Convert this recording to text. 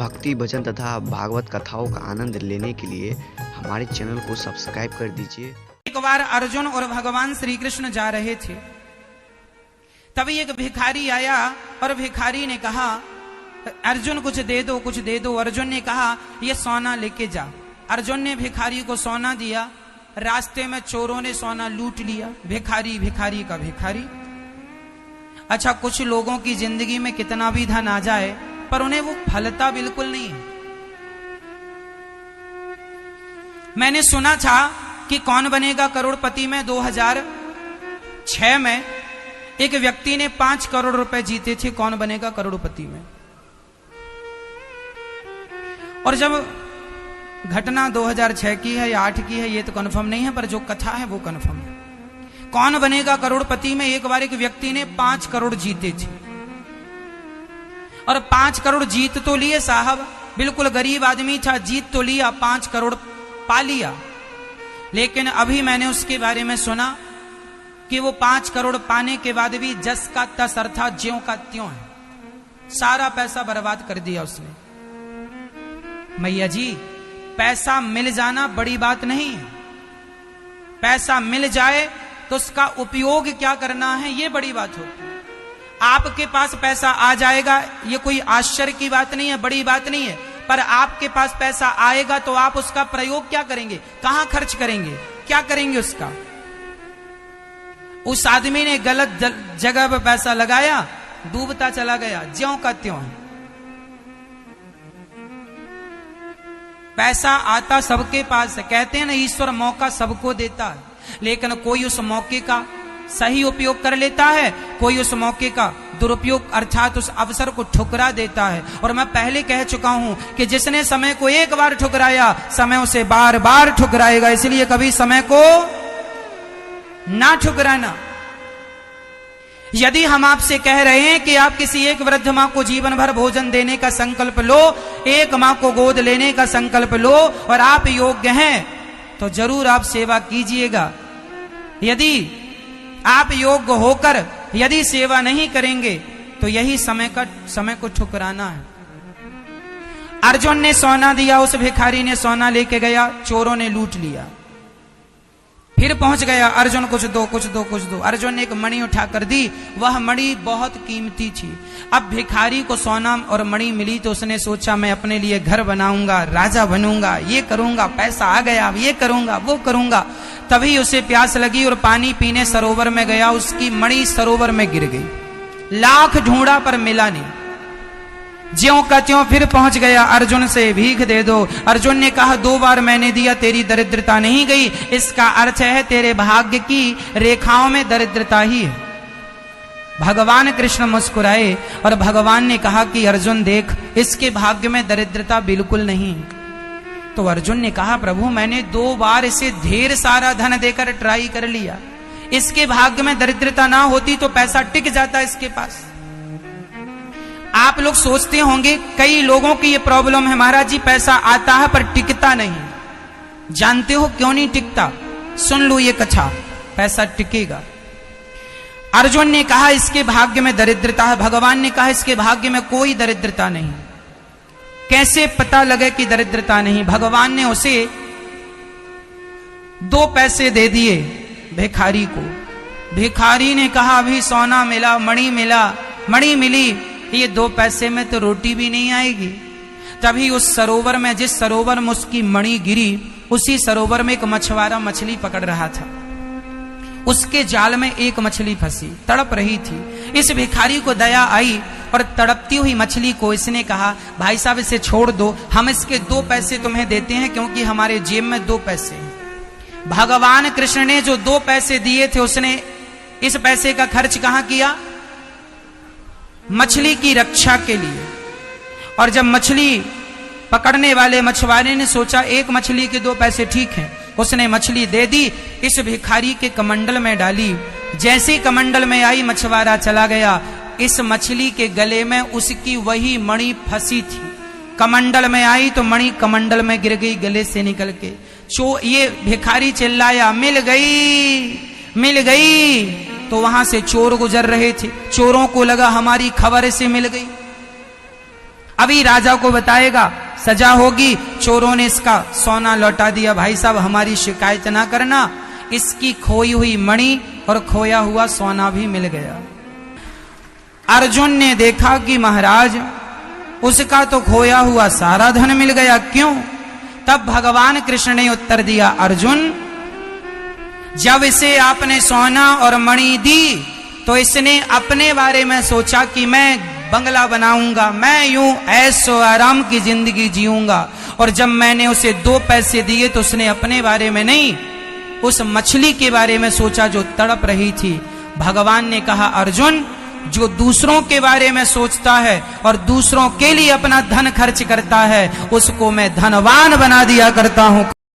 भक्ति भजन तथा भागवत कथाओं का आनंद लेने के लिए हमारे चैनल को सब्सक्राइब कर दीजिए। एक बार अर्जुन और भगवान श्री कृष्ण जा रहे थे, तभी एक भिखारी आया और भिखारी ने कहा, अर्जुन कुछ दे दो, कुछ दे दो। अर्जुन ने कहा, ये सोना लेके जा। अर्जुन ने भिखारी को सोना दिया। रास्ते में चोरों ने सोना लूट लिया। भिखारी भिखारी का भिखारी। अच्छा, कुछ लोगों की जिंदगी में कितना भी धन आ जाए पर उन्हें वो फलता बिल्कुल नहीं है। मैंने सुना था कि कौन बनेगा करोड़पति में 2006 में एक व्यक्ति ने 5 करोड़ रुपए जीते थे कौन बनेगा करोड़पति में। और जब घटना 2006 की है या 8 की है ये तो कंफर्म नहीं है, पर जो कथा है वो कंफर्म है। कौन बनेगा करोड़पति में एक बार एक व्यक्ति ने 5 करोड़ जीते थे और 5 करोड़ जीत तो लिए साहब, बिल्कुल गरीब आदमी था, जीत तो लिया, 5 करोड़ पा लिया। लेकिन अभी मैंने उसके बारे में सुना कि वो 5 करोड़ पाने के बाद भी जस का तस अर्थात ज्यों का त्यों है, सारा पैसा बर्बाद कर दिया उसने। मैया जी, पैसा मिल जाना बड़ी बात नहीं है, पैसा मिल जाए तो उसका उपयोग क्या करना है ये बड़ी बात होती है। आपके पास पैसा आ जाएगा ये कोई आश्चर्य की बात नहीं है, बड़ी बात नहीं है, पर आपके पास पैसा आएगा तो आप उसका प्रयोग क्या करेंगे, कहां खर्च करेंगे, क्या करेंगे उसका। उस आदमी ने गलत जगह पर पैसा लगाया, डूबता चला गया, ज्यों का त्यों है। पैसा आता सबके पास है, कहते हैं ना ईश्वर मौका सबको देता है, लेकिन कोई उस मौके का सही उपयोग कर लेता है, कोई उस मौके का दुरुपयोग अर्थात उस अवसर को ठुकरा देता है। और मैं पहले कह चुका हूं कि जिसने समय को एक बार ठुकराया समय उसे बार बार ठुकराएगा, इसलिए कभी समय को ना ठुकराना। यदि हम आपसे कह रहे हैं कि आप किसी एक वृद्ध मां को जीवन भर भोजन देने का संकल्प लो, एक मां को गोद लेने का संकल्प लो और आप योग्य हैं तो जरूर आप सेवा कीजिएगा। यदि आप योग्य होकर यदि सेवा नहीं करेंगे तो यही समय को ठुकराना है। अर्जुन ने सोना दिया, उस भिखारी ने सोना लेके गया, चोरों ने लूट लिया। फिर पहुंच गया, अर्जुन कुछ दो, कुछ दो, कुछ दो। अर्जुन ने एक मणि उठा कर दी, वह मणि बहुत कीमती थी। अब भिखारी को सोना और मणि मिली तो उसने सोचा मैं अपने लिए घर बनाऊंगा, राजा बनूंगा, ये करूंगा, पैसा आ गया, ये करूंगा, वो करूंगा। तभी उसे प्यास लगी और पानी पीने सरोवर में गया, उसकी मणि सरोवर में गिर गई। लाख ढूंढा पर मिला नहीं, ज्यों का त्यों फिर पहुंच गया, अर्जुन से भीख दे दो। अर्जुन ने कहा 2 बार मैंने दिया, तेरी दरिद्रता नहीं गई, इसका अर्थ है तेरे भाग्य की रेखाओं में दरिद्रता ही है। भगवान कृष्ण मुस्कुराए और भगवान ने कहा कि अर्जुन देख, इसके भाग्य में दरिद्रता बिल्कुल नहीं। तो अर्जुन ने कहा प्रभु मैंने 2 बार इसे ढेर सारा धन देकर ट्राई कर लिया, इसके भाग्य में दरिद्रता ना होती तो पैसा टिक जाता इसके पास। आप लोग सोचते होंगे कई लोगों की ये प्रॉब्लम है, महाराज जी पैसा आता है पर टिकता नहीं। जानते हो क्यों नहीं टिकता? सुन लो ये कथा, पैसा टिकेगा। अर्जुन ने कहा इसके भाग्य में दरिद्रता है, भगवान ने कहा इसके भाग्य में कोई दरिद्रता नहीं। कैसे पता लगे कि दरिद्रता नहीं? भगवान ने उसे 2 पैसे दे दिए भिखारी को। भिखारी ने कहा अभी सोना मिला, मणि मिला, मणि मिली, ये 2 पैसे में तो रोटी भी नहीं आएगी। तभी उस सरोवर में, जिस सरोवर में उसकी मणि गिरी, उसी सरोवर में एक मछुआरा मछली पकड़ रहा था। उसके जाल में एक मछली फंसी, तड़प रही थी। इस भिखारी को दया आई और तड़पती हुई मछली को इसने कहा भाई साहब इसे छोड़ दो, हम इसके 2 पैसे तुम्हें देते हैं क्योंकि हमारे जेब में 2 पैसे हैं। भगवान कृष्ण ने जो 2 पैसे दिए थे उसने इस पैसे का खर्च कहां किया? मछली की रक्षा के लिए। और जब मछली पकड़ने वाले मछुआरे ने सोचा एक मछली के 2 पैसे ठीक हैं, उसने मछली दे दी, इस भिखारी के कमंडल में डाली। जैसे कमंडल में आई मछुआरा चला गया, इस मछली के गले में उसकी वही मणि फंसी थी। कमंडल में आई तो मणि कमंडल में गिर गई गले से निकल के। ये भिखारी चिल्लाया मिल गई, मिल गई। तो वहां से चोर गुजर रहे थे, चोरों को लगा हमारी खबर से मिल गई। अभी राजा को बताएगा, सजा होगी, चोरों ने इसका सोना लौटा दिया, भाई साहब हमारी शिकायत ना करना। इसकी खोई हुई मणि और खोया हुआ सोना भी मिल गया। अर्जुन ने देखा कि महाराज उसका तो खोया हुआ सारा धन मिल गया, क्यों? तब भगवान कृष्ण ने उत्तर दिया, अर्जुन जब इसे आपने सोना और मणि दी तो इसने अपने बारे में सोचा कि मैं बंगला बनाऊंगा, मैं यूं ऐशो आराम की जिंदगी जीऊंगा। और जब मैंने उसे 2 पैसे दिए तो उसने अपने बारे में नहीं, उस मछली के बारे में सोचा जो तड़प रही थी। भगवान ने कहा, अर्जुन जो दूसरों के बारे में सोचता है और दूसरों के लिए अपना धन खर्च करता है उसको मैं धनवान बना दिया करता हूं।